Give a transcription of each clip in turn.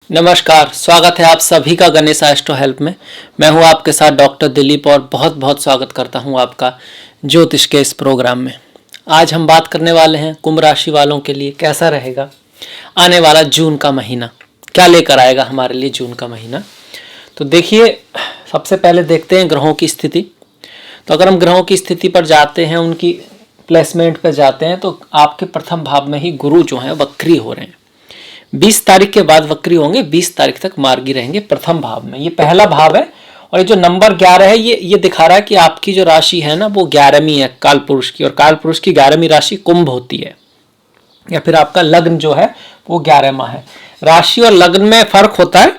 नमस्कार, स्वागत है आप सभी का गणेश एस्ट्रो हेल्प में। मैं हूं आपके साथ डॉक्टर दिलीप और बहुत बहुत स्वागत करता हूं आपका ज्योतिष के इस प्रोग्राम में। आज हम बात करने वाले हैं कुंभ राशि वालों के लिए कैसा रहेगा आने वाला जून का महीना, क्या लेकर आएगा हमारे लिए जून का महीना। तो देखिए, सबसे पहले देखते हैं ग्रहों की स्थिति। तो अगर हम ग्रहों की स्थिति पर जाते हैं, उनकी प्लेसमेंट पर जाते हैं, तो आपके प्रथम भाव में ही गुरु जो है वक्री हो रहे हैं। 20 तारीख के बाद वक्री होंगे, 20 तारीख तक मार्गी रहेंगे प्रथम भाव में। ये पहला भाव है और ये जो नंबर 11 है ये दिखा रहा है कि आपकी जो राशि है ना वो 11वीं है काल पुरुष की, और काल पुरुष की 11वीं राशि कुंभ होती है, या फिर आपका लग्न जो है वो 11वां है। राशि और लग्न में फर्क होता है,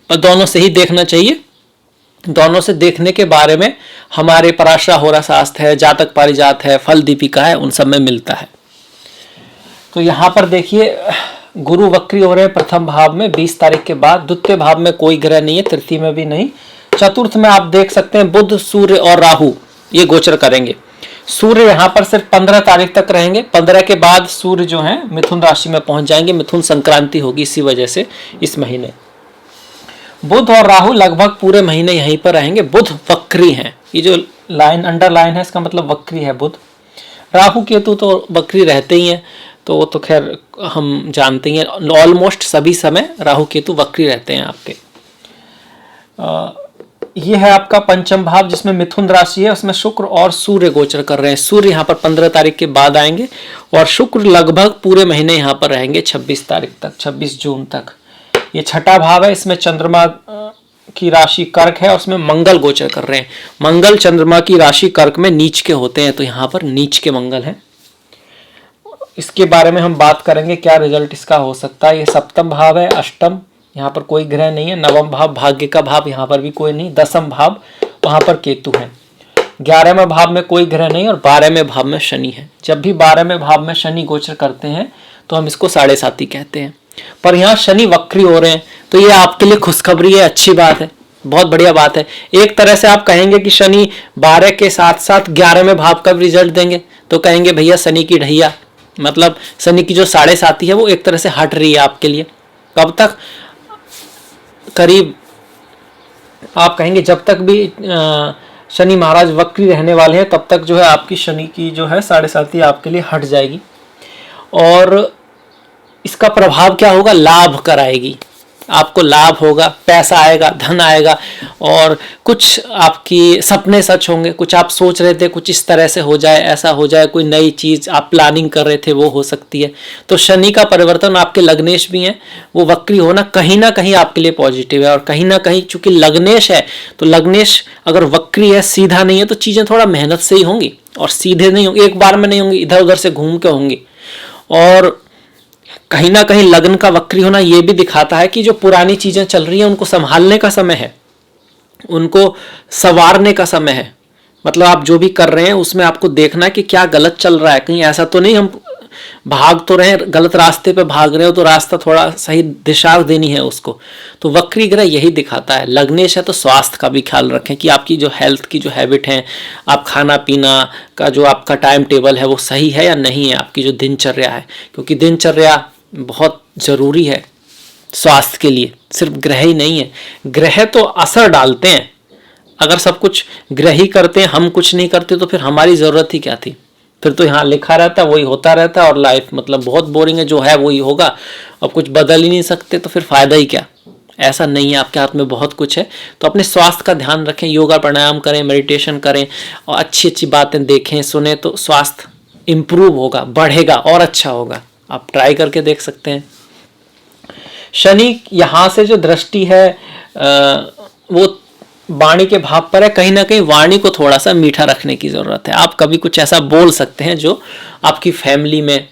पर दोनों से ही देखना चाहिए। दोनों से देखने के बारे में हमारे पराशर होरा शास्त्र है, जातक पारिजात है, फल दीपिका है, उन सब में मिलता है। तो यहाँ पर देखिए, गुरु वक्री हो रहे हैं प्रथम भाव में 20 तारीख के बाद। द्वितीय भाव में कोई ग्रह नहीं है, तृतीय में भी नहीं। चतुर्थ में आप देख सकते हैं बुध, सूर्य और राहु ये गोचर करेंगे। सूर्य यहाँ पर सिर्फ 15 तारीख तक रहेंगे। 15 के बाद सूर्य जो है मिथुन राशि में पहुंच जाएंगे। मिथुन संक्रांति होगी इसी वजह से इस महीने। बुध और राहु लगभग पूरे महीने यहीं पर रहेंगे। बुध वक्री हैं, ये जो लाइन अंडरलाइन है इसका मतलब वक्री है बुध। राहु केतु तो वक्री रहते ही हैं, तो वो तो खैर हम जानते हैं, ऑलमोस्ट सभी समय राहु केतु वक्री रहते हैं आपके। ये है आपका पंचम भाव जिसमें मिथुन राशि है, उसमें शुक्र और सूर्य गोचर कर रहे हैं। सूर्य यहाँ पर 15 तारीख के बाद आएंगे और शुक्र लगभग पूरे महीने यहाँ पर रहेंगे 26 तारीख तक, 26 जून तक। ये छठा भाव है, इसमें चंद्रमा की राशि कर्क है, उसमें मंगल गोचर कर रहे हैं। मंगल चंद्रमा की राशि कर्क में नीच के होते हैं, तो यहाँ पर नीच के मंगल हैं। इसके बारे में हम बात करेंगे क्या रिजल्ट इसका हो सकता है। ये सप्तम भाव है, अष्टम, यहाँ पर कोई ग्रह नहीं है। नवम भाव भाग्य का भाव, यहाँ पर भी कोई नहीं। 10वां भाव वहाँ पर केतु है। 11वें भाव में कोई ग्रह नहीं और 12वें भाव में शनि है। जब भी 12वें भाव में शनि गोचर करते हैं तो हम इसको 7.5 कहते हैं, पर यहाँ शनि वक्री हो रहे हैं, तो ये आपके लिए खुशखबरी है, अच्छी बात है, बहुत बढ़िया बात है। एक तरह से आप कहेंगे कि शनि 12 के साथ साथ 11वें भाव का भी रिजल्ट देंगे, तो कहेंगे भैया शनि की ढैया, मतलब शनि की जो 7.5 है वो एक तरह से हट रही है आपके लिए। कब तक? करीब आप कहेंगे जब तक भी शनि महाराज वक्री रहने वाले हैं तब तक जो है आपकी शनि की जो है 7.5 आपके लिए हट जाएगी। और इसका प्रभाव क्या होगा? लाभ कराएगी, आपको लाभ होगा, पैसा आएगा, धन आएगा, और कुछ आपकी सपने सच होंगे। कुछ आप सोच रहे थे कुछ इस तरह से हो जाए, ऐसा हो जाए, कोई नई चीज़ आप प्लानिंग कर रहे थे वो हो सकती है। तो शनि का परिवर्तन, आपके लग्नेश भी हैं, वो वक्री होना कहीं ना कहीं आपके लिए पॉजिटिव है। और कहीं ना कहीं चूंकि लग्नेश है, तो लग्नेश अगर वक्री है, सीधा नहीं है, तो चीज़ें थोड़ा मेहनत से ही होंगी और सीधे नहीं होंगी, एक बार में नहीं होंगी, इधर उधर से घूम के होंगी। और कहीं ना कहीं लग्न का वक्री होना यह भी दिखाता है कि जो पुरानी चीजें चल रही हैं उनको संभालने का समय है, उनको संवारने का समय है। मतलब आप जो भी कर रहे हैं उसमें आपको देखना है कि क्या गलत चल रहा है। कहीं ऐसा तो नहीं हम भाग तो रहे हैं, गलत रास्ते पे भाग रहे हो, तो रास्ता थोड़ा सही दिशा देनी है उसको। तो वक्री ग्रह यही दिखाता है। लग्नेश है तो स्वास्थ्य का भी ख्याल रखें कि आपकी जो हेल्थ की जो हैबिट है, आप खाना पीना का जो आपका टाइम टेबल है वो सही है या नहीं है, आपकी जो दिनचर्या है, क्योंकि दिनचर्या बहुत ज़रूरी है स्वास्थ्य के लिए। सिर्फ ग्रह ही नहीं है, ग्रह तो असर डालते हैं। अगर सब कुछ ग्रह ही करते हैं, हम कुछ नहीं करते, तो फिर हमारी ज़रूरत ही क्या थी? फिर तो यहाँ लिखा रहता वही होता रहता और लाइफ मतलब बहुत बोरिंग है, जो है वही होगा और कुछ बदल ही नहीं सकते, तो फिर फ़ायदा ही क्या? ऐसा नहीं है, आपके हाथ में बहुत कुछ है। तो अपने स्वास्थ्य का ध्यान रखें, योगा प्राणायाम करें, मेडिटेशन करें और अच्छी अच्छी बातें देखें सुने, तो स्वास्थ्य इम्प्रूव होगा, बढ़ेगा और अच्छा होगा। आप ट्राई करके देख सकते हैं। शनि यहाँ से जो दृष्टि है वो वाणी के भाव पर है। कहीं ना कहीं वाणी को थोड़ा सा मीठा रखने की ज़रूरत है। आप कभी कुछ ऐसा बोल सकते हैं जो आपकी फैमिली में,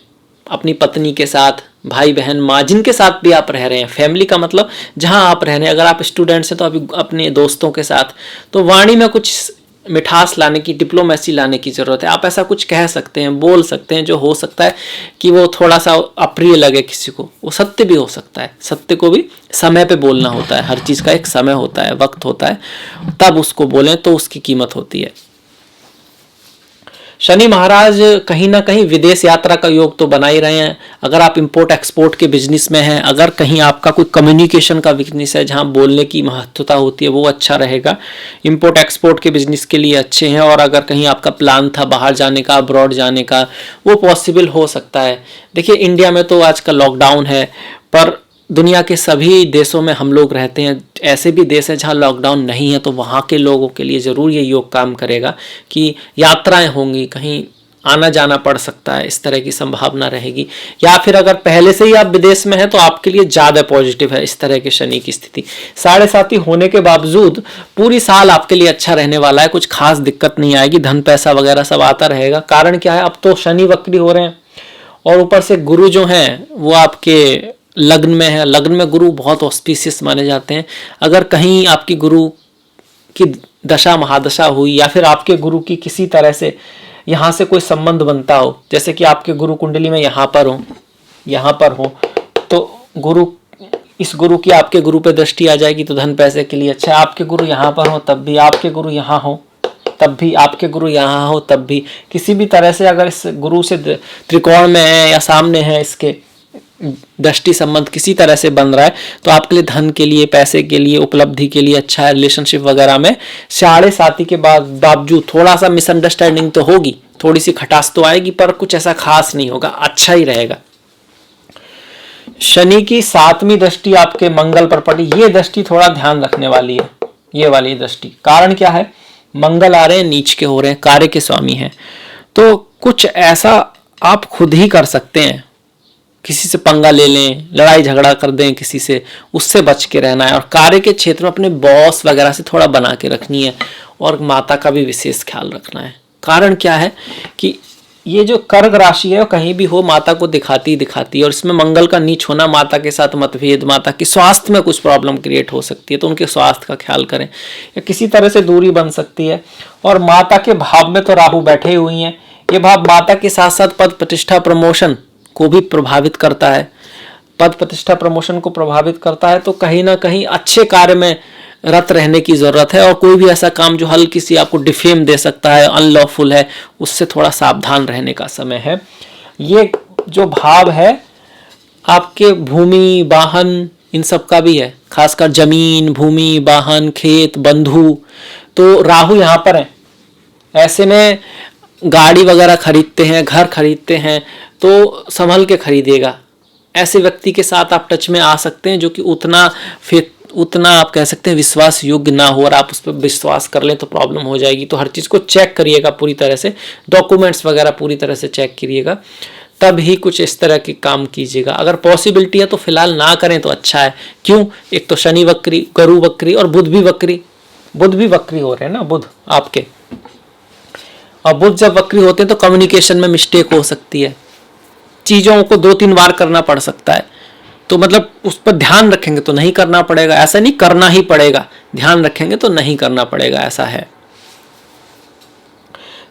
अपनी पत्नी के साथ, भाई बहन माँ, जिनके साथ भी आप रह रहे हैं, फैमिली का मतलब जहाँ आप रह रहे हैं, अगर आप स्टूडेंट्स हैं तो अभी अपने दोस्तों के साथ, तो वाणी में कुछ मिठास लाने की, डिप्लोमेसी लाने की ज़रूरत है। आप ऐसा कुछ कह सकते हैं, बोल सकते हैं जो हो सकता है कि वो थोड़ा सा अप्रिय लगे किसी को, वो सत्य भी हो सकता है। सत्य को भी समय पे बोलना होता है, हर चीज़ का एक समय होता है, वक्त होता है, तब उसको बोलें तो उसकी कीमत होती है। शनि महाराज कहीं ना कहीं विदेश यात्रा का योग तो बना ही रहे हैं। अगर आप इंपोर्ट एक्सपोर्ट के बिजनेस में हैं, अगर कहीं आपका कोई कम्युनिकेशन का बिजनेस है जहां बोलने की महत्वता होती है, वो अच्छा रहेगा। इंपोर्ट एक्सपोर्ट के बिजनेस के लिए अच्छे हैं। और अगर कहीं आपका प्लान था बाहर जाने का, अब्रॉड जाने का, वो पॉसिबल हो सकता है। देखिए इंडिया में तो आजकल लॉकडाउन है, पर दुनिया के सभी देशों में हम लोग रहते हैं। ऐसे भी देश हैं जहाँ लॉकडाउन नहीं है, तो वहाँ के लोगों के लिए ज़रूर ये योग काम करेगा कि यात्राएं होंगी, कहीं आना जाना पड़ सकता है, इस तरह की संभावना रहेगी। या फिर अगर पहले से ही आप विदेश में हैं तो आपके लिए ज़्यादा पॉजिटिव है इस तरह के शनि की स्थिति। 7.5 होने के बावजूद पूरी साल आपके लिए अच्छा रहने वाला है, कुछ खास दिक्कत नहीं आएगी, धन पैसा वगैरह सब आता रहेगा। कारण क्या है, अब तो शनि वक्री हो रहे हैं और ऊपर से गुरु जो हैं वो आपके लग्न में है। लग्न में गुरु बहुत ऑस्पिशियस माने जाते हैं। अगर कहीं आपकी गुरु की दशा महादशा हुई या फिर आपके गुरु की किसी तरह से यहाँ से कोई संबंध बनता हो, जैसे कि आपके गुरु कुंडली में यहाँ पर हो, तो इस गुरु की आपके गुरु पे दृष्टि आ जाएगी तो धन पैसे के लिए अच्छा है। आपके गुरु यहाँ पर हो तब भी, आपके गुरु यहाँ हो तब भी, आपके गुरु यहाँ हो तब भी, किसी भी तरह से अगर इस गुरु से त्रिकोण में है या सामने है, इसके दृष्टि संबंध किसी तरह से बन रहा है, तो आपके लिए धन के लिए, पैसे के लिए, उपलब्धि के लिए अच्छा है। रिलेशनशिप वगैरह में 7.5 के बावजूद थोड़ा सा मिसअंडरस्टैंडिंग तो होगी, थोड़ी सी खटास तो आएगी, पर कुछ ऐसा खास नहीं होगा, अच्छा ही रहेगा। शनि की 7वीं दृष्टि आपके मंगल पर पड़ी, ये दृष्टि थोड़ा ध्यान रखने वाली है, ये वाली दृष्टि। कारण क्या है, मंगल आ रहे हैं, नीच के हो रहे हैं, कार्य के स्वामी हैं, तो कुछ ऐसा आप खुद ही कर सकते हैं। किसी से पंगा ले लें, लड़ाई झगड़ा कर दें किसी से, उससे बच के रहना है। और कार्य के क्षेत्र में अपने बॉस वगैरह से थोड़ा बना के रखनी है और माता का भी विशेष ख्याल रखना है। कारण क्या है कि ये जो कर्क राशि है वो कहीं भी हो माता को दिखाती है, और इसमें मंगल का नीच होना, माता के साथ मतभेद, माता के स्वास्थ्य में कुछ प्रॉब्लम क्रिएट हो सकती है, तो उनके स्वास्थ्य का ख्याल करें, या किसी तरह से दूरी बन सकती है। और माता के भाव में तो राहु बैठे हुई हैं, ये भाव माता के साथ साथ पद प्रतिष्ठा प्रमोशन को भी प्रभावित करता है, पद प्रतिष्ठा प्रमोशन को प्रभावित करता है। तो कहीं ना कहीं अच्छे कार्य में रत रहने की जरूरत है, और कोई भी ऐसा काम जो हल्की सी आपको डिफेम दे सकता है, अनलॉफुल है, उससे थोड़ा सावधान रहने का समय है। ये जो भाव है आपके भूमि, वाहन, इन सब का भी है, खासकर जमीन, भूमि, वाहन, खेत, बंधु। तो राहु यहाँ पर है, ऐसे में गाड़ी वगैरह खरीदते हैं, घर खरीदते हैं, तो संभल के खरीदेगा। ऐसे व्यक्ति के साथ आप टच में आ सकते हैं जो कि उतना आप कह सकते हैं विश्वास योग्य ना हो, और आप उस पर विश्वास कर लें तो प्रॉब्लम हो जाएगी। तो हर चीज़ को चेक करिएगा पूरी तरह से, डॉक्यूमेंट्स वगैरह पूरी तरह से चेक करिएगा, तब ही कुछ इस तरह के काम कीजिएगा। अगर पॉसिबिलिटी है तो फिलहाल ना करें तो अच्छा है। क्यों, एक तो शनि वक्री, गुरु वक्री और बुध भी वक्री हो रहे हैं ना, बुध आपके। और बुध जब वक्री होते हैं तो कम्युनिकेशन में मिस्टेक हो सकती है, चीज़ों को 2-3 बार करना पड़ सकता है। तो मतलब उस पर ध्यान रखेंगे तो नहीं करना पड़ेगा, ऐसा नहीं करना ही पड़ेगा, ध्यान रखेंगे तो नहीं करना पड़ेगा, ऐसा है।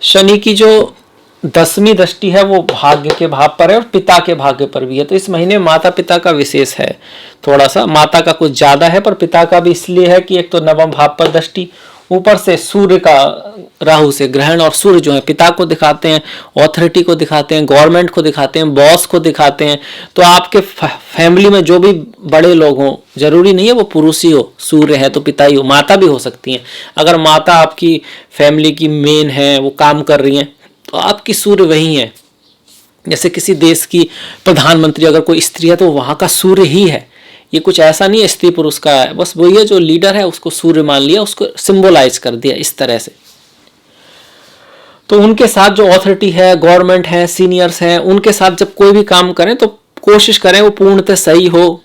शनि की जो 10वीं दृष्टि है वो भाग्य के भाव पर है और पिता के भाग्य पर भी है। तो इस महीने माता पिता का विशेष है, थोड़ा सा माता का कुछ ज्यादा है, पर पिता का भी इसलिए है कि एक तो 9वें भाव पर दृष्टि, ऊपर से सूर्य का राहु से ग्रहण, और सूर्य जो है पिता को दिखाते हैं, ऑथोरिटी को दिखाते हैं, गवर्नमेंट को दिखाते हैं, बॉस को दिखाते हैं। तो आपके फैमिली में जो भी बड़े लोग हों, जरूरी नहीं है वो पुरुष ही हो, सूर्य है तो पिता ही हो, माता भी हो सकती हैं। अगर माता आपकी फैमिली की मेन है, वो काम कर रही हैं, तो आपकी सूर्य वही है। जैसे किसी देश की प्रधानमंत्री अगर कोई स्त्री है तो वहां का सूर्य ही है। ये कुछ ऐसा नहीं है स्त्री पुरुष का है, बस वही है जो लीडर है उसको सूर्य मान लिया, उसको सिंबलाइज कर दिया इस तरह से। तो उनके साथ जो अथॉरिटी है, गवर्नमेंट है, सीनियर्स हैं, उनके साथ जब कोई भी काम करें तो कोशिश करें वो पूर्णतः सही हो,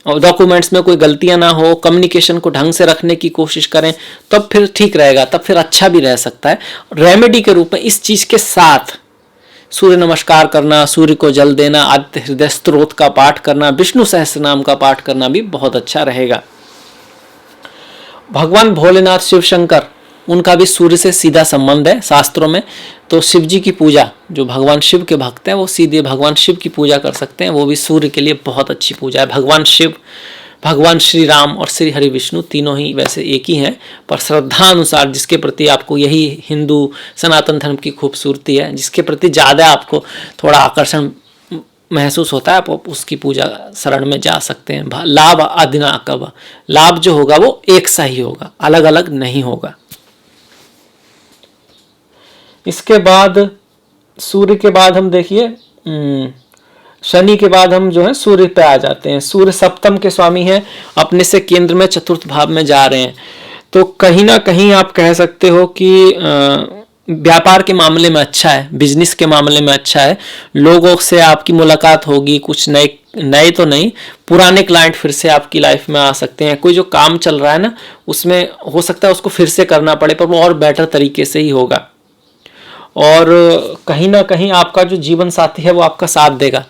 और डॉक्यूमेंट्स में कोई गलतियां ना हो, कम्युनिकेशन को ढंग से रखने की कोशिश करें, तब फिर ठीक रहेगा, तब फिर अच्छा भी रह सकता है। रेमेडी के रूप में इस चीज के साथ सूर्य नमस्कार करना, सूर्य को जल देना, आदित्य हृदय स्तोत्र का पाठ करना, विष्णु सहस्त्र नाम का पाठ करना भी बहुत अच्छा रहेगा। भगवान भोलेनाथ शिव शंकर, उनका भी सूर्य से सीधा संबंध है शास्त्रों में। तो शिव जी की पूजा, जो भगवान शिव के भक्त हैं वो सीधे भगवान शिव की पूजा कर सकते हैं, वो भी सूर्य के लिए बहुत अच्छी पूजा है। भगवान शिव, भगवान श्री राम और श्री हरि विष्णु तीनों ही वैसे एक ही हैं, पर श्रद्धा अनुसार जिसके प्रति आपको, यही हिंदू सनातन धर्म की खूबसूरती है, जिसके प्रति ज़्यादा आपको थोड़ा आकर्षण महसूस होता है, आप उसकी पूजा शरण में जा सकते हैं। लाभ आदिनाकव, लाभ जो होगा वो एक सा ही होगा, अलग अलग नहीं होगा। इसके बाद सूर्य के बाद हम देखिए शनि के बाद हम जो है सूर्य पे आ जाते हैं। सूर्य सप्तम के स्वामी हैं, अपने से केंद्र में चतुर्थ भाव में जा रहे हैं। तो कहीं ना कहीं आप कह सकते हो कि व्यापार के मामले में अच्छा है, बिजनेस के मामले में अच्छा है, लोगों से आपकी मुलाकात होगी, कुछ नए नए तो नहीं, पुराने क्लाइंट फिर से आपकी लाइफ में आ सकते हैं। कोई जो काम चल रहा है ना, उसमें हो सकता है उसको फिर से करना पड़े, पर वो और बेटर तरीके से ही होगा। और कहीं ना कहीं आपका जो जीवन साथी है वो आपका साथ देगा,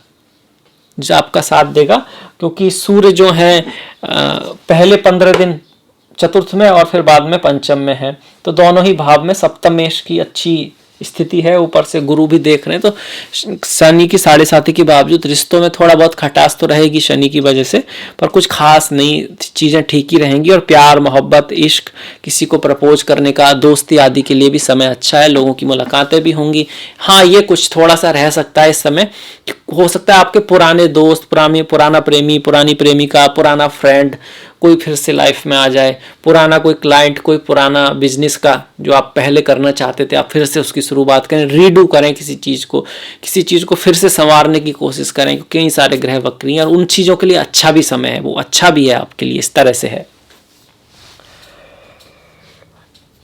जो आपका साथ देगा, क्योंकि सूर्य जो है पहले 15 दिन चतुर्थ में और फिर बाद में पंचम में है, तो दोनों ही भाव में सप्तमेश की अच्छी स्थिति है। ऊपर से गुरु भी देख रहे हैं, तो शनि की 7.5 के बावजूद रिश्तों में थोड़ा बहुत खटास तो रहेगी शनि की वजह से, पर कुछ खास नहीं, चीज़ें ठीक ही रहेंगी। और प्यार, मोहब्बत, इश्क, किसी को प्रपोज करने का, दोस्ती आदि के लिए भी समय अच्छा है, लोगों की मुलाकातें भी होंगी। हाँ, ये कुछ थोड़ा सा रह सकता है इस समय, हो सकता है आपके पुराने दोस्त, पुराना प्रेमी, पुरानी प्रेमिका, पुराना फ्रेंड कोई फिर से लाइफ में आ जाए, पुराना कोई क्लाइंट, कोई पुराना बिजनेस का जो आप पहले करना चाहते थे, आप फिर से उसकी शुरुआत करें, रीडू करें किसी चीज़ को फिर से संवारने की कोशिश करें, क्योंकि कई सारे ग्रह वक्री हैं और उन चीज़ों के लिए अच्छा भी समय है, वो अच्छा भी है आपके लिए, इस तरह से है।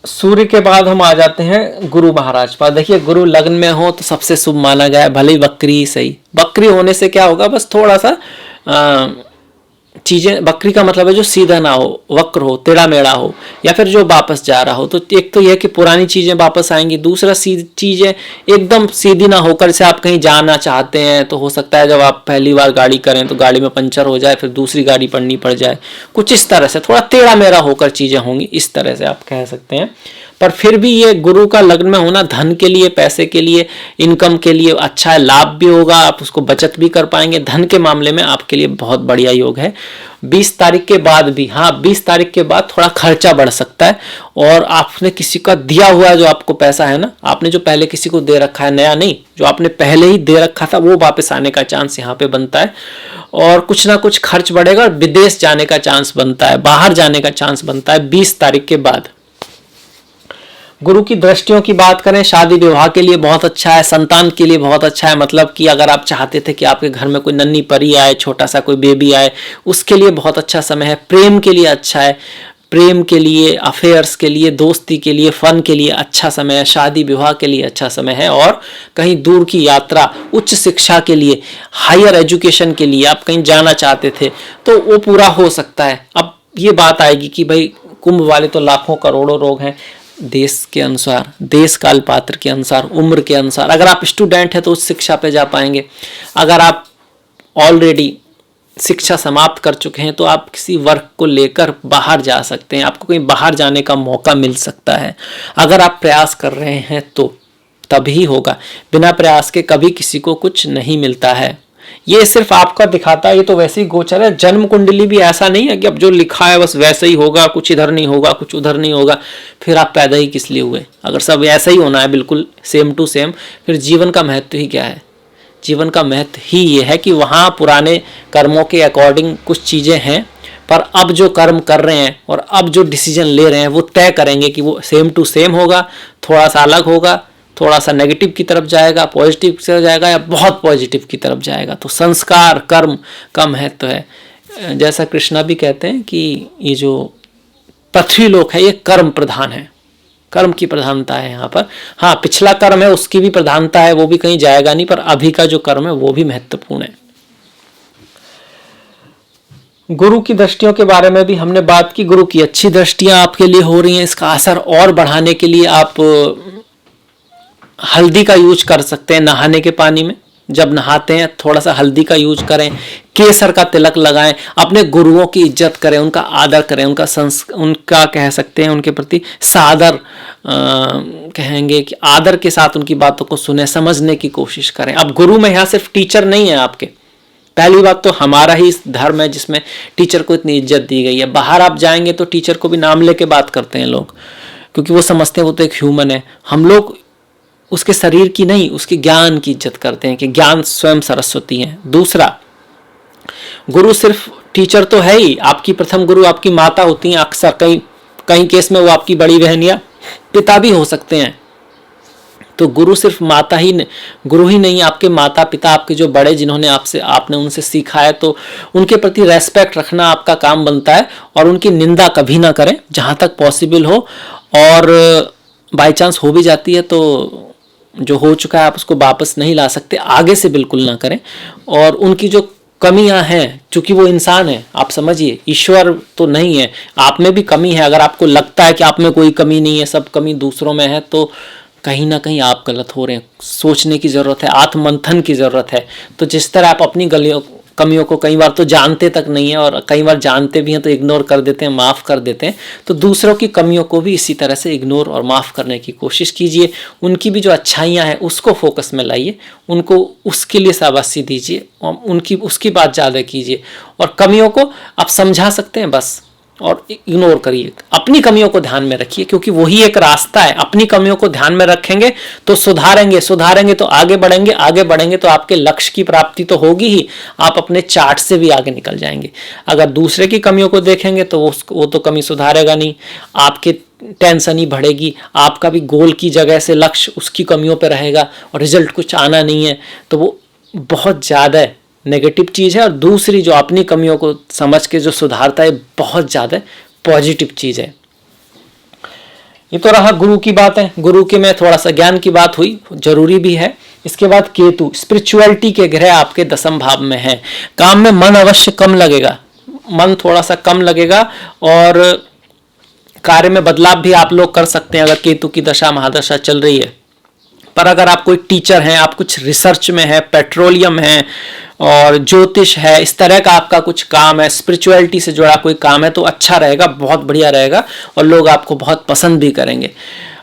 सूर्य के बाद हम आ जाते हैं गुरु महाराज पर। देखिए, गुरु लग्न में हो तो सबसे शुभ माना गया है, भले ही वक्री सही। वक्री होने से क्या होगा, बस थोड़ा सा चीज़ें, वक्री का मतलब है जो सीधा ना हो, वक्र हो, टेढ़ा मेढ़ा हो, या फिर जो वापस जा रहा हो। तो एक तो यह कि पुरानी चीज़ें वापस आएंगी, दूसरा चीज़ें एकदम सीधी ना होकर, जैसे आप कहीं जाना चाहते हैं तो हो सकता है जब आप पहली बार गाड़ी करें तो गाड़ी में पंचर हो जाए, फिर दूसरी गाड़ी पड़नी पड़ जाए, कुछ इस तरह से थोड़ा टेढ़ा मेढ़ा होकर चीज़ें होंगी, इस तरह से आप कह सकते हैं। पर फिर भी ये गुरु का लग्न में होना धन के लिए, पैसे के लिए, इनकम के लिए अच्छा है, लाभ भी होगा, आप उसको बचत भी कर पाएंगे। धन के मामले में आपके लिए बहुत बढ़िया योग है। 20 तारीख के बाद भी, हाँ 20 तारीख के बाद थोड़ा खर्चा बढ़ सकता है, और आपने किसी का दिया हुआ जो आपको पैसा है ना, आपने जो पहले किसी को दे रखा है, नया नहीं, जो आपने पहले ही दे रखा था, वो वापस आने का चांस यहाँ पे बनता है। और कुछ ना कुछ खर्च बढ़ेगा, और विदेश जाने का चांस बनता है, बाहर जाने का चांस बनता है 20 तारीख के बाद। गुरु की दृष्टियों की बात करें, शादी विवाह के लिए बहुत अच्छा है, संतान के लिए बहुत अच्छा है। मतलब कि अगर आप चाहते थे कि आपके घर में कोई नन्ही परी आए, छोटा सा कोई बेबी आए, उसके लिए बहुत अच्छा समय है। प्रेम के लिए अच्छा है, प्रेम के लिए, अफेयर्स के लिए, दोस्ती के लिए, फन के लिए अच्छा समय है, शादी विवाह के लिए अच्छा समय है। और कहीं दूर की यात्रा, उच्च शिक्षा के लिए, हायर एजुकेशन के लिए आप कहीं जाना चाहते थे तो वो पूरा हो सकता है। अब ये बात आएगी कि भाई कुंभ वाले तो लाखों करोड़ों लोग हैं, देश के अनुसार, देश काल पात्र के अनुसार, उम्र के अनुसार। अगर आप स्टूडेंट हैं तो उस शिक्षा पे जा पाएंगे, अगर आप ऑलरेडी शिक्षा समाप्त कर चुके हैं तो आप किसी वर्क को लेकर बाहर जा सकते हैं, आपको कहीं बाहर जाने का मौका मिल सकता है। अगर आप प्रयास कर रहे हैं तो तभी होगा, बिना प्रयास के कभी किसी को कुछ नहीं मिलता है। ये सिर्फ आपका दिखाता है, ये तो वैसे ही गोचर है। जन्म कुंडली भी ऐसा नहीं है कि अब जो लिखा है बस वैसे ही होगा, कुछ इधर नहीं होगा, कुछ उधर नहीं होगा, फिर आप पैदा ही किस लिए हुए? अगर सब ऐसा ही होना है बिल्कुल सेम टू सेम, फिर जीवन का महत्व ही क्या है? जीवन का महत्व ही ये है कि वहाँ पुराने कर्मों के अकॉर्डिंग कुछ चीज़ें हैं, पर अब जो कर्म कर रहे हैं और अब जो डिसीजन ले रहे हैं वो तय करेंगे कि वो सेम टू सेम होगा, थोड़ा सा अलग होगा, थोड़ा सा नेगेटिव की तरफ जाएगा, पॉजिटिव की तरफ जाएगा, या बहुत पॉजिटिव की तरफ जाएगा। तो संस्कार, कर्म का महत्व है। जैसा कृष्णा भी कहते हैं कि ये जो पृथ्वी लोक है ये कर्म प्रधान है, कर्म की प्रधानता है यहाँ पर। हाँ, पिछला कर्म है उसकी भी प्रधानता है, वो भी कहीं जाएगा नहीं, पर अभी का जो कर्म है वो भी महत्वपूर्ण है। गुरु की दृष्टियों के बारे में भी हमने बात की। गुरु की अच्छी दृष्टियां आपके लिए हो रही हैं, इसका असर और बढ़ाने के लिए आप हल्दी का यूज कर सकते हैं नहाने के पानी में। जब नहाते हैं थोड़ा सा हल्दी का यूज करें, केसर का तिलक लगाएं, अपने गुरुओं की इज्जत करें, उनका आदर करें, उनका कह सकते हैं उनके प्रति सादर कहेंगे कि आदर के साथ उनकी बातों को सुने, समझने की कोशिश करें। अब गुरु में यहाँ सिर्फ टीचर नहीं है आपके, पहली बात तो हमारा ही धर्म है जिसमें टीचर को इतनी इज्जत दी गई है। बाहर आप जाएंगे तो टीचर को भी नाम लेके बात करते हैं लोग, क्योंकि वो समझते हैं वो तो एक ह्यूमन है। हम लोग उसके शरीर की नहीं, उसके ज्ञान की इज्जत करते हैं कि ज्ञान स्वयं सरस्वती है। दूसरा, गुरु सिर्फ टीचर तो है ही, आपकी प्रथम गुरु आपकी माता होती हैं अक्सर, कई कई केस में वो आपकी बड़ी बहन या पिता भी हो सकते हैं। तो गुरु सिर्फ माता ही गुरु ही नहीं, आपके माता पिता, आपके जो बड़े जिन्होंने आपने उनसे सीखा है, तो उनके प्रति रेस्पेक्ट रखना आपका काम बनता है। और उनकी निंदा कभी ना करें जहाँ तक पॉसिबल हो, और बाई चांस हो भी जाती है तो जो हो चुका है आप उसको वापस नहीं ला सकते, आगे से बिल्कुल ना करें। और उनकी जो कमियां हैं, चूंकि वो इंसान है, आप समझिए ईश्वर तो नहीं है, आप में भी कमी है। अगर आपको लगता है कि आप में कोई कमी नहीं है, सब कमी दूसरों में है, तो कहीं ना कहीं आप गलत हो रहे हैं। सोचने की ज़रूरत है, आत्ममंथन की ज़रूरत है। तो जिस तरह आप अपनी कमियों को कई बार तो जानते तक नहीं है, और कई बार जानते भी हैं तो इग्नोर कर देते हैं, माफ़ कर देते हैं, तो दूसरों की कमियों को भी इसी तरह से इग्नोर और माफ़ करने की कोशिश कीजिए। उनकी भी जो अच्छाइयाँ हैं उसको फोकस में लाइए, उनको उसके लिए शाबाशी दीजिए, उनकी उसकी बात ज़्यादा कीजिए। और कमियों को आप समझा सकते हैं बस, और इग्नोर करिए। अपनी कमियों को ध्यान में रखिए, क्योंकि वही एक रास्ता है। अपनी कमियों को ध्यान में रखेंगे तो सुधारेंगे तो आगे बढ़ेंगे तो आपके लक्ष्य की प्राप्ति तो होगी ही, आप अपने चार्ट से भी आगे निकल जाएंगे। अगर दूसरे की कमियों को देखेंगे तो वो तो कमी सुधारेगा नहीं, आपके टेंशन ही बढ़ेगी, आपका भी गोल की जगह से लक्ष्य उसकी कमियों पर रहेगा और रिजल्ट कुछ आना नहीं है, तो वो बहुत ज़्यादा नेगेटिव चीज़ है। और दूसरी जो अपनी कमियों को समझ के जो सुधारता है, बहुत ज़्यादा पॉजिटिव चीज़ है। ये तो रहा गुरु की बात है। गुरु के में थोड़ा सा ज्ञान की बात हुई, जरूरी भी है। इसके बाद केतु, स्पिरिचुअलिटी के ग्रह आपके 10वें भाव में है। काम में मन अवश्य कम लगेगा, मन थोड़ा सा कम लगेगा, और कार्य में बदलाव भी आप लोग कर सकते हैं अगर केतु की दशा महादशा चल रही है। पर अगर आप कोई टीचर हैं, आप कुछ रिसर्च में है, पेट्रोलियम है और ज्योतिष है, इस तरह का आपका कुछ काम है, स्पिरिचुअलिटी से जुड़ा कोई काम है, तो अच्छा रहेगा, बहुत बढ़िया रहेगा, और लोग आपको बहुत पसंद भी करेंगे।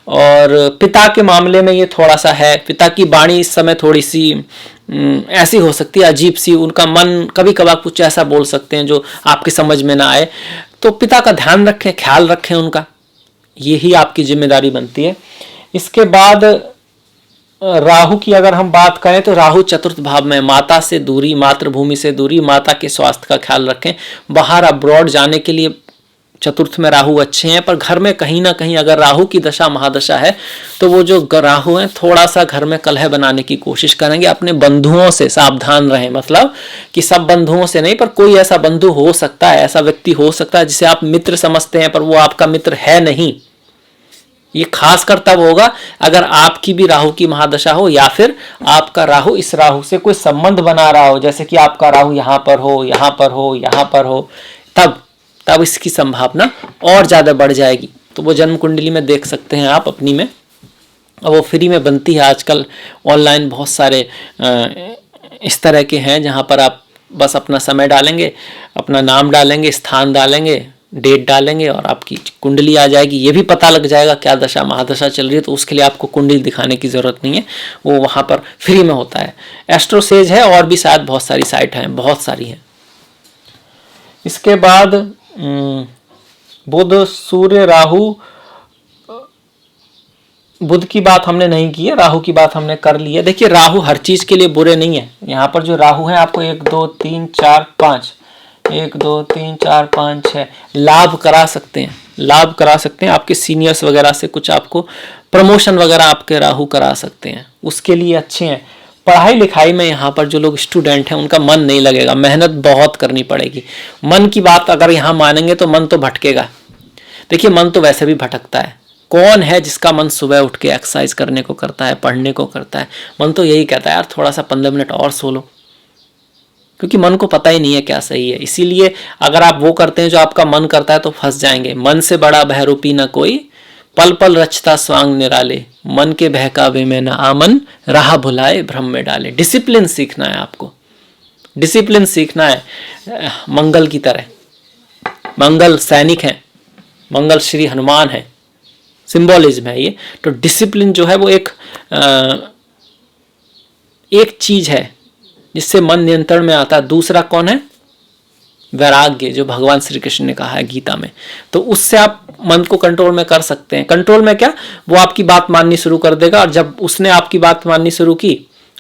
और पिता के मामले में ये थोड़ा सा है, पिता की वाणी इस समय थोड़ी सी ऐसी हो सकती है, अजीब सी, उनका मन कभी कभार कुछ ऐसा बोल सकते हैं जो आपकी समझ में ना आए। तो पिता का ध्यान रखें, ख्याल रखें उनका, यही आपकी जिम्मेदारी बनती है। इसके बाद राहु की अगर हम बात करें तो राहु 4th भाव में, माता से दूरी, मातृभूमि से दूरी, माता के स्वास्थ्य का ख्याल रखें। बाहर अब्रॉड जाने के लिए 4th में राहु अच्छे हैं, पर घर में कहीं ना कहीं अगर राहु की दशा महादशा है तो वो जो राहु हैं थोड़ा सा घर में कलह बनाने की कोशिश करेंगे। अपने बंधुओं से सावधान रहें, मतलब कि सब बंधुओं से नहीं, पर कोई ऐसा बंधु हो सकता है, ऐसा व्यक्ति हो सकता है जिसे आप मित्र समझते हैं पर वो आपका मित्र है नहीं। ये खासकर तब होगा अगर आपकी भी राहु की महादशा हो, या फिर आपका राहु इस राहु से कोई संबंध बना रहा हो, जैसे कि आपका राहु यहाँ पर हो, यहाँ पर हो, यहाँ पर हो, तब इसकी संभावना और ज़्यादा बढ़ जाएगी। तो वो जन्म कुंडली में देख सकते हैं आप अपनी में, और वो फ्री में बनती है आजकल। ऑनलाइन बहुत सारे इस तरह के हैं जहाँ पर आप बस अपना समय डालेंगे, अपना नाम डालेंगे, स्थान डालेंगे, डेट डालेंगे, और आपकी कुंडली आ जाएगी। ये भी पता लग जाएगा क्या दशा महादशा चल रही है, तो उसके लिए आपको कुंडली दिखाने की ज़रूरत नहीं है, वो वहाँ पर फ्री में होता है। एस्ट्रोसेज है, और भी शायद बहुत सारी साइट हैं, बहुत सारी हैं। इसके बाद बुध, सूर्य, राहु, बुध की बात हमने नहीं की है, राहु की बात हमने कर ली है। देखिए राहु हर चीज़ के लिए बुरे नहीं है। यहाँ पर जो राहु है आपको 1 2 3 4 5 1 2 3 4 5 6 लाभ करा सकते हैं, लाभ करा सकते हैं आपके सीनियर्स वगैरह से, कुछ आपको प्रमोशन वगैरह आपके राहु करा सकते हैं, उसके लिए अच्छे हैं। पढ़ाई लिखाई में यहाँ पर जो लोग स्टूडेंट हैं उनका मन नहीं लगेगा, मेहनत बहुत करनी पड़ेगी। मन की बात अगर यहाँ मानेंगे तो मन तो भटकेगा। देखिए मन तो वैसे भी भटकता है, कौन है जिसका मन सुबह उठ के एक्सरसाइज करने को करता है, पढ़ने को करता है? मन तो यही कहता है यार थोड़ा सा 15 मिनट और सो लो, क्योंकि मन को पता ही नहीं है क्या सही है। इसीलिए अगर आप वो करते हैं जो आपका मन करता है तो फंस जाएंगे। मन से बड़ा बहरूपी न कोई, पल पल रचता स्वांग निराले, मन के बहकावे में न आमन, राह भुलाए भ्रम में डाले। डिसिप्लिन सीखना है आपको, डिसिप्लिन सीखना है मंगल की तरह। मंगल सैनिक है, मंगल श्री हनुमान है, सिंबॉलिज्म है ये। तो डिसिप्लिन जो है वो एक चीज है जिससे मन नियंत्रण में आता है। दूसरा कौन है? वैराग्य, जो भगवान श्री कृष्ण ने कहा है गीता में। तो उससे आप मन को कंट्रोल में कर सकते हैं। कंट्रोल में क्या, वो आपकी बात माननी शुरू कर देगा, और जब उसने आपकी बात माननी शुरू की,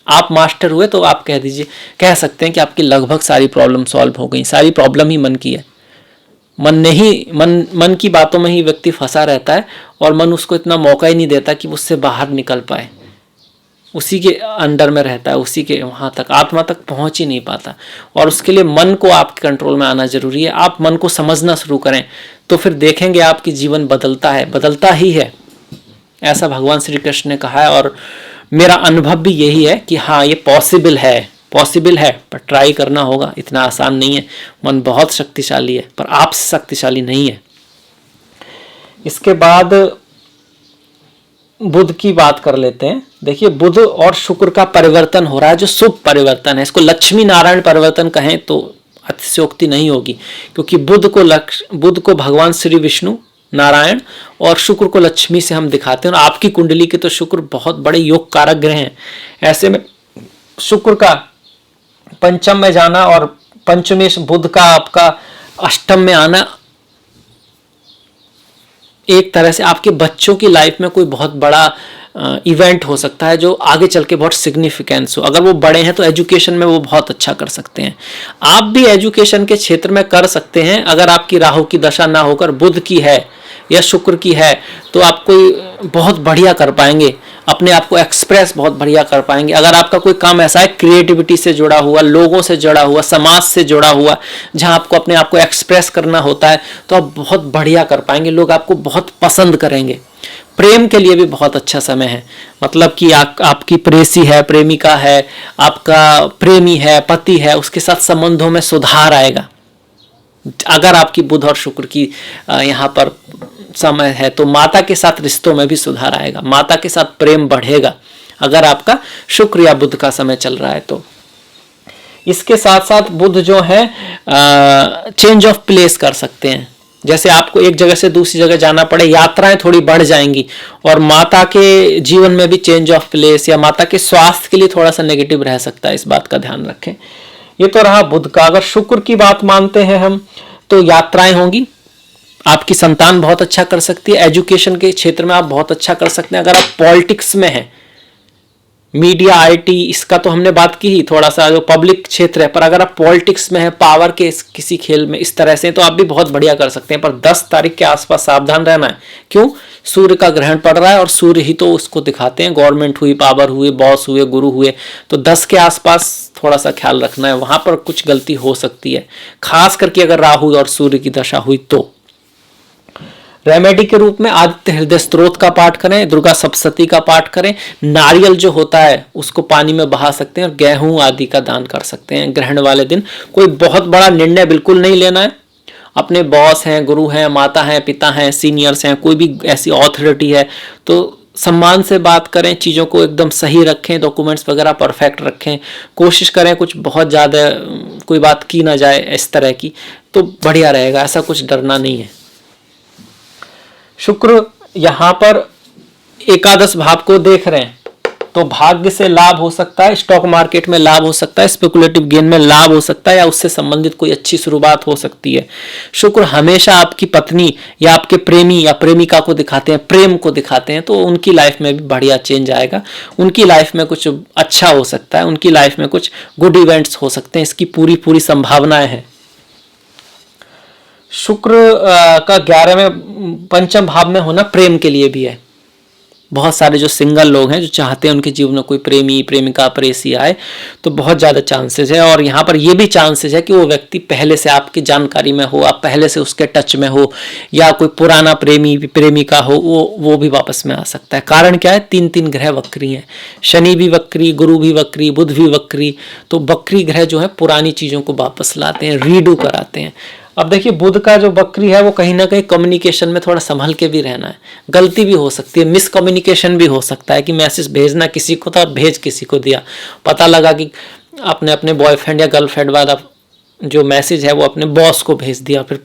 आप मास्टर हुए, तो आप कह सकते हैं कि आपकी लगभग सारी प्रॉब्लम सॉल्व हो गई। सारी प्रॉब्लम ही मन की है। मन की बातों में ही व्यक्ति फंसा रहता है, और मन उसको इतना मौका ही नहीं देता कि उससे बाहर निकल पाए। उसी के अंडर में रहता है, उसी के वहाँ तक, आत्मा तक पहुँच ही नहीं पाता। और उसके लिए मन को आपके कंट्रोल में आना जरूरी है। आप मन को समझना शुरू करें तो फिर देखेंगे आपकी जीवन बदलता है, बदलता ही है। ऐसा भगवान श्री कृष्ण ने कहा है, और मेरा अनुभव भी यही है कि हाँ, ये पॉसिबल है, पर ट्राई करना होगा। इतना आसान नहीं है। मन बहुत शक्तिशाली है, पर आप शक्तिशाली नहीं है। इसके बाद बुध की बात कर लेते हैं। देखिए, बुध और शुक्र का परिवर्तन हो रहा है, जो शुभ परिवर्तन है। इसको लक्ष्मी नारायण परिवर्तन कहें तो अतिशयोक्ति नहीं होगी, क्योंकि बुध को भगवान श्री विष्णु नारायण और शुक्र को लक्ष्मी से हम दिखाते हैं। और आपकी कुंडली के तो शुक्र बहुत बड़े योग कारक ग्रह हैं। ऐसे में शुक्र का पंचम में जाना और पंचमेश बुध का आपका अष्टम में आना, एक तरह से आपके बच्चों की लाइफ में कोई बहुत बड़ा इवेंट हो सकता है, जो आगे चल के बहुत सिग्निफिकेंस हो। अगर वो बड़े हैं तो एजुकेशन में वो बहुत अच्छा कर सकते हैं। आप भी एजुकेशन के क्षेत्र में कर सकते हैं। अगर आपकी राहु की दशा ना होकर बुध की है या शुक्र की है, तो आप कोई बहुत बढ़िया कर पाएंगे, अपने आप को एक्सप्रेस बहुत बढ़िया कर पाएंगे। अगर आपका कोई काम ऐसा है क्रिएटिविटी से जुड़ा हुआ, लोगों से जुड़ा हुआ, समाज से जुड़ा हुआ, जहां आपको अपने आप को एक्सप्रेस करना होता है, तो आप बहुत बढ़िया कर पाएंगे। लोग आपको बहुत पसंद करेंगे। प्रेम के लिए भी बहुत अच्छा समय है। मतलब कि आपकी प्रेसी है, प्रेमिका है, आपका प्रेमी है, पति है, उसके साथ संबंधों में सुधार आएगा। अगर आपकी बुध और शुक्र की यहाँ पर समय है, तो माता के साथ रिश्तों में भी सुधार आएगा, माता के साथ प्रेम बढ़ेगा, अगर आपका शुक्र या बुध का समय चल रहा है तो। इसके साथ साथ बुध जो है चेंज ऑफ प्लेस कर सकते हैं। जैसे आपको एक जगह से दूसरी जगह जाना पड़े, यात्राएं थोड़ी बढ़ जाएंगी। और माता के जीवन में भी चेंज ऑफ प्लेस या माता के स्वास्थ्य के लिए थोड़ा सा नेगेटिव रह सकता है, इस बात का ध्यान रखें। ये तो रहा बुध का। अगर शुक्र की बात मानते हैं हम, तो यात्राएं होंगी, आपकी संतान बहुत अच्छा कर सकती है, एजुकेशन के क्षेत्र में आप बहुत अच्छा कर सकते हैं। अगर आप पॉलिटिक्स में हैं, मीडिया, आईटी, इसका तो हमने बात की ही, थोड़ा सा जो पब्लिक क्षेत्र है, पर अगर आप पॉलिटिक्स में हैं, पावर के किसी खेल में इस तरह से, तो आप भी बहुत बढ़िया कर सकते हैं। पर 10 तारीख के आसपास सावधान रहना है। क्यों? सूर्य का ग्रहण पड़ रहा है, और सूर्य ही तो उसको दिखाते हैं। गवर्नमेंट हुई, पावर हुए, बॉस हुए, गुरु हुए, तो 10 के आसपास थोड़ा सा ख्याल रखना है। वहां पर कुछ गलती हो सकती है, खास करके अगर राहु और सूर्य की दशा हुई तो। रेमेडी के रूप में आदित्य हृदय स्तोत्र का पाठ करें, दुर्गा सप्तशती का पाठ करें, नारियल जो होता है उसको पानी में बहा सकते हैं, और गेहूं आदि का दान कर सकते हैं ग्रहण वाले दिन। कोई बहुत बड़ा निर्णय बिल्कुल नहीं लेना है। अपने बॉस हैं, गुरु हैं, माता हैं, पिता हैं, सीनियर्स हैं, कोई भी ऐसी ऑथोरिटी है, तो सम्मान से बात करें, चीज़ों को एकदम सही रखें, डॉक्यूमेंट्स वगैरह परफेक्ट रखें, कोशिश करें कुछ बहुत ज़्यादा कोई बात की ना जाए इस तरह की, तो बढ़िया रहेगा। ऐसा कुछ डरना नहीं है। शुक्र यहाँ पर एकादश भाव को देख रहे हैं, तो भाग्य से लाभ हो सकता है, स्टॉक मार्केट में लाभ हो सकता है, स्पेकुलेटिव गेन में लाभ हो सकता है, या उससे संबंधित कोई अच्छी शुरुआत हो सकती है। शुक्र हमेशा आपकी पत्नी या आपके प्रेमी या प्रेमिका को दिखाते हैं, प्रेम को दिखाते हैं, तो उनकी लाइफ में भी बढ़िया चेंज आएगा। उनकी लाइफ में कुछ अच्छा हो सकता है, उनकी लाइफ में कुछ गुड इवेंट्स हो सकते हैं, इसकी पूरी संभावनाएं हैं। शुक्र का 11वें पंचम भाव में होना प्रेम के लिए भी है। बहुत सारे जो सिंगल लोग हैं, जो चाहते हैं उनके जीवन में कोई प्रेमी, प्रेमिका, प्रेसी आए, तो बहुत ज़्यादा चांसेस है। और यहाँ पर ये भी चांसेस है कि वो व्यक्ति पहले से आपकी जानकारी में हो, आप पहले से उसके टच में हो, या कोई पुराना प्रेमी प्रेमिका हो, वो भी वापस में आ सकता है। कारण क्या है? 3 ग्रह वक्री हैं, शनि भी वक्री, गुरु भी वक्री, बुध भी वक्री। तो वक्री ग्रह जो है पुरानी चीज़ों को वापस लाते हैं, रीडू कराते हैं। अब देखिए, बुध का जो वक्री है, वो कहीं ना कहीं कम्युनिकेशन में थोड़ा संभल के भी रहना है। गलती भी हो सकती है, मिसकम्युनिकेशन भी हो सकता है कि मैसेज भेजना किसी को था और भेज किसी को दिया। पता लगा कि आपने अपने बॉयफ्रेंड या गर्लफ्रेंड वाला जो मैसेज है वो अपने बॉस को भेज दिया, फिर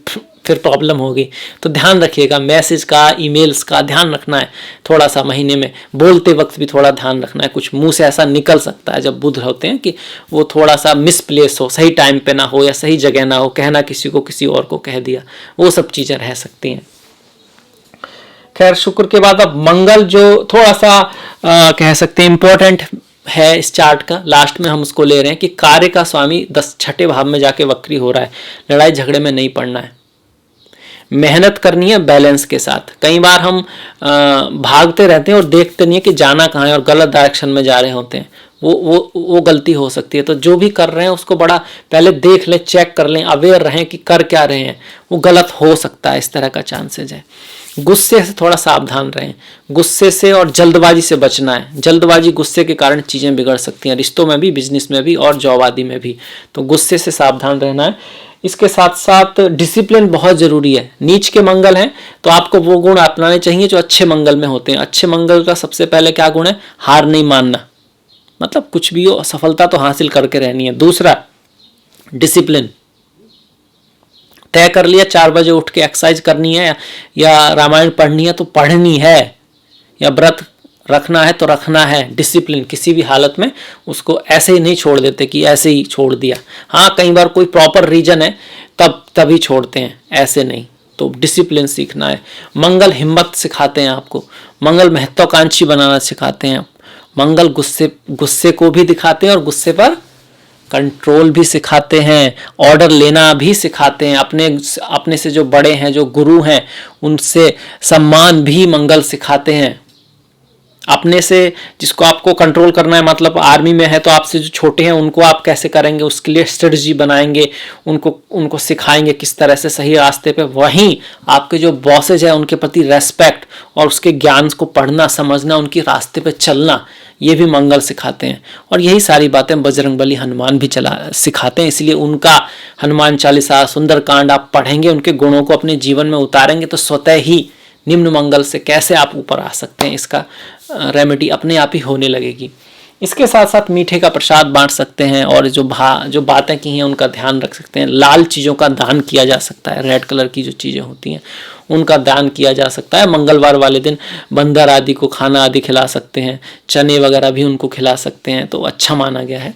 फिर प्रॉब्लम होगी। तो ध्यान रखिएगा, मैसेज का, ईमेल्स का ध्यान रखना है थोड़ा सा। महीने में बोलते वक्त भी थोड़ा ध्यान रखना है, कुछ मुंह से ऐसा निकल सकता है जब बुध होते हैं कि वो थोड़ा सा मिसप्लेस हो, सही टाइम पे ना हो या सही जगह ना हो, कहना किसी को किसी और को कह दिया, वो सब चीजें रह सकती हैं। खैर शुक्र के बाद अब मंगल जो थोड़ा सा कह सकते हैं इंपॉर्टेंट है इस चार्ट का, लास्ट में हम उसको ले रहे हैं कि कार्य का स्वामी 10 भाव में जाके वक्री हो रहा है। लड़ाई झगड़े में नहीं पड़ना है, मेहनत करनी है बैलेंस के साथ। कई बार हम भागते रहते हैं और देखते नहीं है कि जाना कहाँ है और गलत डायरेक्शन में जा रहे होते हैं, वो गलती हो सकती है। तो जो भी कर रहे हैं उसको बड़ा पहले देख लें, चेक कर लें, अवेयर रहें कि कर क्या रहे हैं, वो गलत हो सकता है, इस तरह का चांसेज है। गुस्से से थोड़ा सावधान रहें, गुस्से से और जल्दबाजी से बचना है। जल्दबाजी, गुस्से के कारण चीज़ें बिगड़ सकती हैं, रिश्तों में भी, बिजनेस में भी और जॉब आदि में भी। तो गुस्से से सावधान रहना है। इसके साथ साथ डिसिप्लिन बहुत ज़रूरी है। नीच के मंगल हैं तो आपको वो गुण अपनाने चाहिए जो अच्छे मंगल में होते हैं। अच्छे मंगल का सबसे पहले क्या गुण है? हार नहीं मानना, मतलब कुछ भी हो सफलता तो हासिल करके रहनी है। दूसरा, डिसिप्लिन। तय कर लिया 4 बजे उठ के एक्सरसाइज करनी है या रामायण पढ़नी है तो पढ़नी है, या व्रत रखना है तो रखना है। डिसिप्लिन, किसी भी हालत में उसको ऐसे ही नहीं छोड़ देते कि ऐसे ही छोड़ दिया। हाँ, कई बार कोई प्रॉपर रीजन है तभी छोड़ते हैं, ऐसे नहीं। तो डिसिप्लिन सीखना है। मंगल हिम्मत सिखाते हैं आपको, मंगल महत्वाकांक्षी बनाना सिखाते हैं, मंगल गुस्से को भी दिखाते हैं और गुस्से पर कंट्रोल भी सिखाते हैं, ऑर्डर लेना भी सिखाते हैं। अपने से जो बड़े हैं, जो गुरु हैं, उनसे सम्मान भी मंगल सिखाते हैं। अपने से जिसको आपको कंट्रोल करना है, मतलब आर्मी में है तो आपसे जो छोटे हैं उनको आप कैसे करेंगे, उसके लिए स्ट्रेटजी बनाएंगे, उनको सिखाएंगे किस तरह से सही रास्ते पे। वहीं आपके जो बॉसेज हैं उनके प्रति रेस्पेक्ट और उसके ज्ञान को पढ़ना, समझना, उनके रास्ते पे चलना, ये भी मंगल सिखाते हैं। और यही सारी बातें बजरंगबली हनुमान भी सिखाते हैं। इसलिए उनका हनुमान चालीसा, सुंदरकांड आप पढ़ेंगे, उनके गुणों को अपने जीवन में उतारेंगे तो स्वतः ही निम्न मंगल से कैसे आप ऊपर आ सकते हैं, इसका रेमेडी अपने आप ही होने लगेगी। इसके साथ साथ मीठे का प्रसाद बांट सकते हैं और जो बातें की हैं उनका ध्यान रख सकते हैं। लाल चीज़ों का दान किया जा सकता है, रेड कलर की जो चीज़ें होती हैं उनका दान किया जा सकता है। मंगलवार वाले दिन बंदर आदि को खाना आदि खिला सकते हैं, चने वगैरह भी उनको खिला सकते हैं, तो अच्छा माना गया है।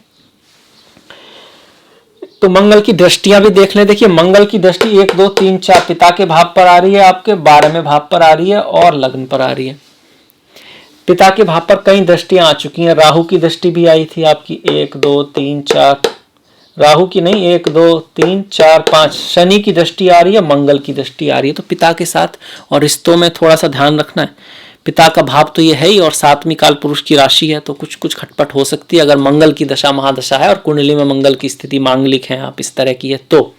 तो मंगल की दृष्टियां भी देख लें। देखिए मंगल की दृष्टि 1, 2, 3, 4 पिता के भाव पर आ रही है, आपके 12वें भाव पर आ रही है और लग्न पर आ रही है। पिता के भाव पर कई दृष्टियां आ चुकी हैं। राहु की दृष्टि भी आई थी आपकी 1, 2, 3, 4, राहु की नहीं 1, 2, 3, 4, 5। शनि की दृष्टि आ रही है, मंगल की दृष्टि आ रही है। तो पिता के साथ और रिश्तों में थोड़ा सा ध्यान रखना है। पिता का भाव तो ये है ही और 7वीं काल पुरुष की राशि है, तो कुछ कुछ खटपट हो सकती है अगर मंगल की दशा महादशा है और कुंडली में मंगल की स्थिति मांगलिक है, आप इस तरह की है तो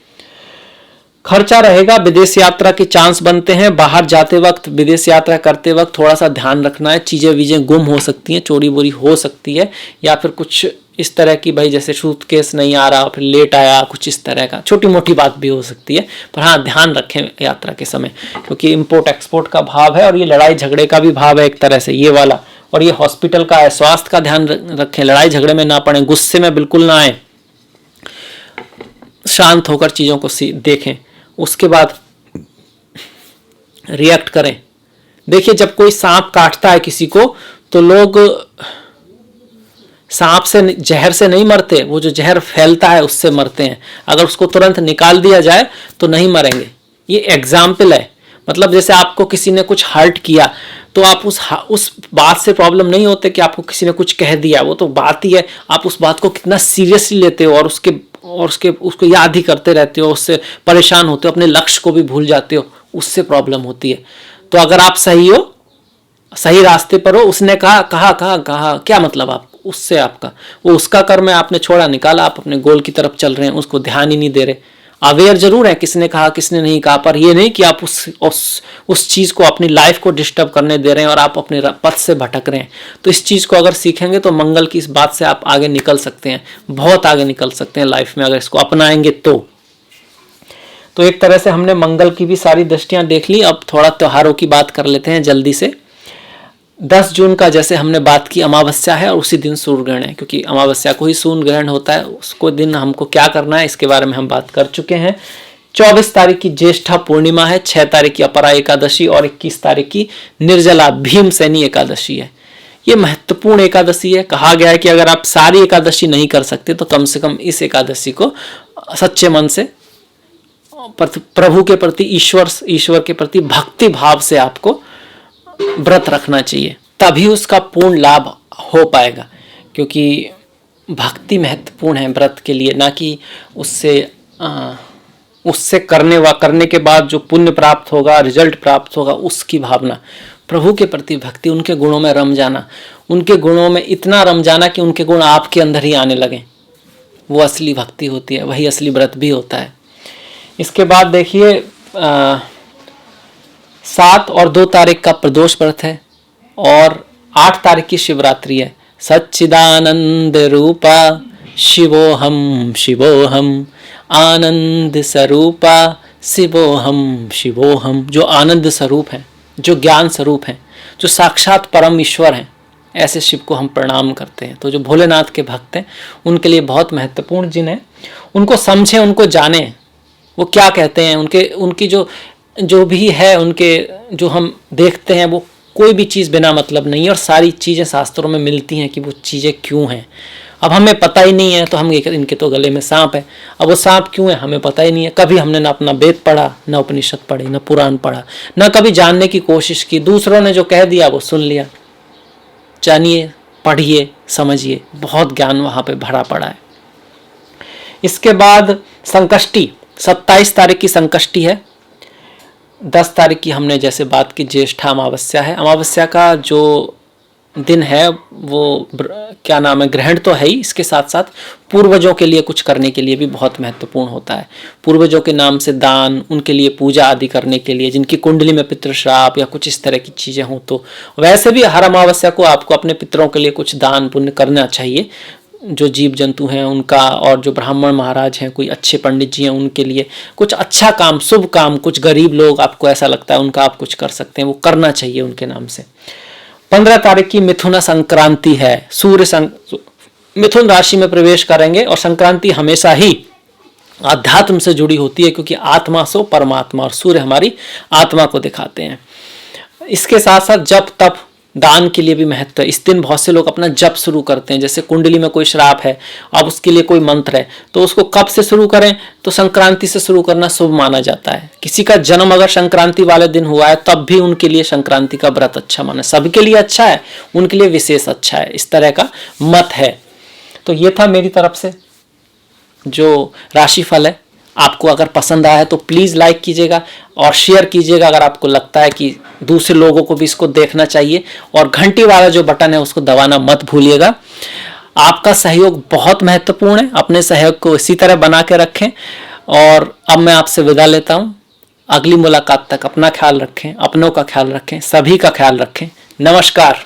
खर्चा रहेगा। विदेश यात्रा के चांस बनते हैं। बाहर जाते वक्त, विदेश यात्रा करते वक्त थोड़ा सा ध्यान रखना है। चीज़ें गुम हो सकती हैं, चोरी बोरी हो सकती है, या फिर कुछ इस तरह की, भाई जैसे सूटकेस नहीं आ रहा, फिर लेट आया, कुछ इस तरह का छोटी मोटी बात भी हो सकती है। पर हाँ, ध्यान रखें यात्रा के समय, क्योंकि इम्पोर्ट एक्सपोर्ट का भाव है और ये लड़ाई झगड़े का भी भाव है एक तरह से, ये वाला। और ये हॉस्पिटल का है, स्वास्थ्य का ध्यान रखें, लड़ाई झगड़े में ना पड़े, गुस्से में बिल्कुल ना आए, शांत होकर चीज़ों को देखें, उसके बाद रिएक्ट करें। देखिए जब कोई सांप काटता है किसी को तो लोग सांप से, जहर से नहीं मरते, वो जो जहर फैलता है उससे मरते हैं। अगर उसको तुरंत निकाल दिया जाए तो नहीं मरेंगे। ये एग्जाम्पल है। मतलब जैसे आपको किसी ने कुछ हर्ट किया तो आप उस बात से प्रॉब्लम नहीं होते कि आपको किसी ने कुछ कह दिया, वो तो बात ही है, आप उस बात को कितना सीरियसली लेते हो और उसको याद ही करते रहते हो, उससे परेशान होते हो, अपने लक्ष्य को भी भूल जाते हो, उससे प्रॉब्लम होती है। तो अगर आप सही हो, सही रास्ते पर हो, उसने कहा क्या मतलब, आप उससे आपका वो उसका कर्म है, आपने छोड़ा निकाला, आप अपने गोल की तरफ चल रहे हैं, उसको ध्यान ही नहीं दे रहे। अवेयर जरूर है किसने कहा किसने नहीं कहा, पर ये नहीं कि आप उस चीज़ को, अपनी लाइफ को डिस्टर्ब करने दे रहे हैं और आप अपने पथ से भटक रहे हैं। तो इस चीज़ को अगर सीखेंगे तो मंगल की इस बात से आप आगे निकल सकते हैं, बहुत आगे निकल सकते हैं लाइफ में, अगर इसको अपनाएंगे तो एक तरह से हमने मंगल की भी सारी दृष्टियां देख ली। अब थोड़ा त्योहारों की बात कर लेते हैं जल्दी से। 10 जून का जैसे हमने बात की, अमावस्या है और उसी दिन सूर्य ग्रहण है, क्योंकि अमावस्या को ही सूर्य ग्रहण होता है। उसको दिन हमको क्या करना है इसके बारे में हम बात कर चुके हैं 24 तारीख की ज्येष्ठा पूर्णिमा है, 6 तारीख की अपरा एकादशी और 21 तारीख की निर्जला भीमसेनी एकादशी है। ये महत्वपूर्ण एकादशी है। कहा गया है कि अगर आप सारी एकादशी नहीं कर सकते तो कम से कम इस एकादशी को सच्चे मन से प्रभु के प्रति, ईश्वर के प्रति भक्ति भाव से आपको व्रत रखना चाहिए, तभी उसका पूर्ण लाभ हो पाएगा। क्योंकि भक्ति महत्वपूर्ण है व्रत के लिए, ना कि उससे करने के बाद जो पुण्य प्राप्त होगा, रिजल्ट प्राप्त होगा, उसकी भावना। प्रभु के प्रति भक्ति, उनके गुणों में रम जाना, उनके गुणों में इतना रम जाना कि उनके गुण आपके अंदर ही आने लगे, वो असली भक्ति होती है, वही असली व्रत भी होता है। इसके बाद देखिए 7 और 2 तारीख का प्रदोष व्रत है और 8 तारीख की शिवरात्रि है। सच्चिदानंद रूपा शिवोहम शिवोहम, आनंद स्वरूपा शिवोहम शिवोहम। जो आनंद स्वरूप है, जो ज्ञान स्वरूप है, जो साक्षात परम ईश्वर हैं, ऐसे शिव को हम प्रणाम करते हैं। तो जो भोलेनाथ के भक्त हैं उनके लिए बहुत महत्वपूर्ण दिन है। उनको समझें, उनको जानें, वो क्या कहते हैं, उनकी जो भी है, उनके जो हम देखते हैं, वो कोई भी चीज़ बिना मतलब नहीं है और सारी चीज़ें शास्त्रों में मिलती हैं कि वो चीज़ें क्यों हैं। अब हमें पता ही नहीं है तो हम इनके तो गले में सांप है। अब वो सांप क्यों है हमें पता ही नहीं है। कभी हमने ना अपना वेद पढ़ा, ना उपनिषद पढ़ी, ना पुराण पढ़ा, ना कभी जानने की कोशिश की। दूसरों ने जो कह दिया वो सुन लिया। जानिए, पढ़िए, समझिए, बहुत ज्ञान वहाँ पे भरा पड़ा है। इसके बाद संकष्टी, 27 तारीख की संकष्टी है। 10 तारीख की हमने जैसे बात की ज्येष्ठा अमावस्या है। अमावस्या का जो दिन है वो क्या नाम है, ग्रहण तो है ही, इसके साथ साथ पूर्वजों के लिए कुछ करने के लिए भी बहुत महत्वपूर्ण होता है। पूर्वजों के नाम से दान, उनके लिए पूजा आदि करने के लिए, जिनकी कुंडली में पितृश्राप या कुछ इस तरह की चीज़ें हों, तो वैसे भी हर अमावस्या को आपको अपने पितरों के लिए कुछ दान पुण्य करना चाहिए। जो जीव जंतु हैं उनका, और जो ब्राह्मण महाराज हैं, कोई अच्छे पंडित जी हैं, उनके लिए कुछ अच्छा काम, शुभ काम, कुछ गरीब लोग आपको ऐसा लगता है उनका आप कुछ कर सकते हैं, वो करना चाहिए उनके नाम से। 15 तारीख की मिथुन संक्रांति है। सूर्य मिथुन राशि में प्रवेश करेंगे और संक्रांति हमेशा ही आध्यात्म से जुड़ी होती है, क्योंकि आत्मा सो परमात्मा, और सूर्य हमारी आत्मा को दिखाते हैं। इसके साथ साथ जप तप दान के लिए भी महत्व है। इस दिन बहुत से लोग अपना जप शुरू करते हैं। जैसे कुंडली में कोई श्राप है, अब उसके लिए कोई मंत्र है, तो उसको कब से शुरू करें, तो संक्रांति से शुरू करना शुभ माना जाता है। किसी का जन्म अगर संक्रांति वाले दिन हुआ है तब भी उनके लिए संक्रांति का व्रत अच्छा माना, सबके लिए अच्छा है, उनके लिए विशेष अच्छा है, इस तरह का मत है। तो ये था मेरी तरफ से जो राशिफल है। आपको अगर पसंद आया है तो प्लीज़ लाइक कीजिएगा और शेयर कीजिएगा अगर आपको लगता है कि दूसरे लोगों को भी इसको देखना चाहिए, और घंटी वाला जो बटन है उसको दबाना मत भूलिएगा। आपका सहयोग बहुत महत्वपूर्ण है, अपने सहयोग को इसी तरह बना के रखें। और अब मैं आपसे विदा लेता हूँ। अगली मुलाकात तक अपना ख्याल रखें, अपनों का ख्याल रखें, सभी का ख्याल रखें। नमस्कार।